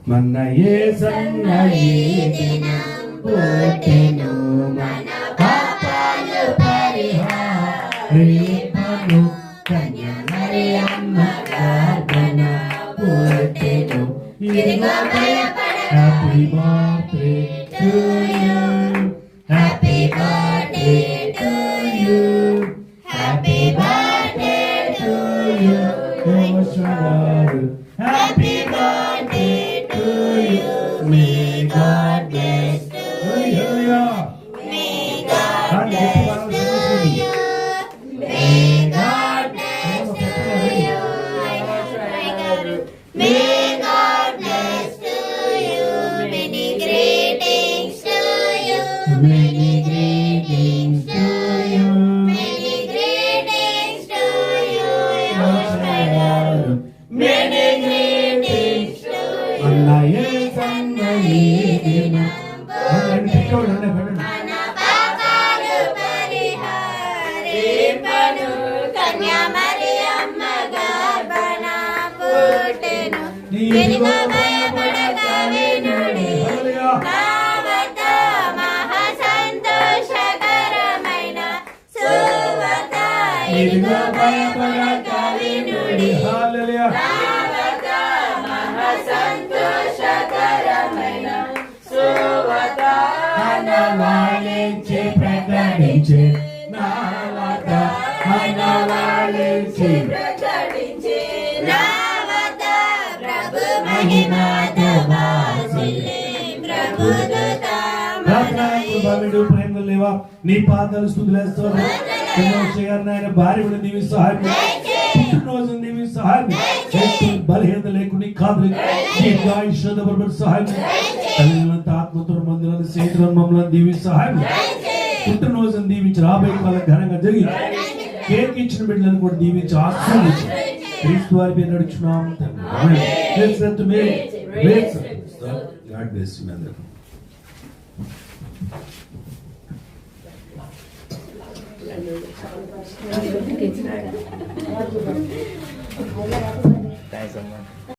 మన యేసన్న ఈ దినం పుట్టెను, మన పాపాలు పరిహరించెను, కన్య మరియమ్మ గర్భన పుట్టెను. ఇదిగో భయపడక, happy birthday to you, happy birthday to you, happy birthday to you యోషగారు, happy birthday to you. May God bless you, may God bless you, may God bless you, may God bless you. Many greetings to you, many greetings to you, many greetings to you యోషగారు, many greetings to you. మన యేసన్న ఈ దినం పుట్టెను, మన పాపాలు పరిహరించెను, కన్య మరియమ్మ గర్భన పుట్టెను. ఇదిగో భయపడక వినుడి, నావత మహా సంతోషకరమైన సువార్త. ఇదిగో భయపడక వినుడి, నావత మహా సంతోషకరమైన సువార్త. మనవాళించి ప్రకటించే, నావత మనవాళించి ప్రకటించే, నావత ప్రభు మహిమతో వాసిల్లే ప్రభుదూత మనయు. ప్రేమ లేవా నీ పాదాలు స్తుతులేస్తాను. ఆయన భార్య కూడా నీవి సహాయం, పుట్టినరోజు నీవి సహాయం, బలహీనత లేకుండా కాదు సహాయం, తల్లిదండ్రులంతా ఆత్మతో మందులను సేతులను మమ్మల్ని దీవి సహాయం, పుట్టినరోజును దీవించి రాబోయే వాళ్ళ ఘనంగా జరిగి కేక్ ఇచ్చిన బిడ్డలను కూడా దీవించి ఆశీర్వదించి క్రీస్తు వారి పేరు నడుచున్నాం. God bless you, mother. Thanks so much.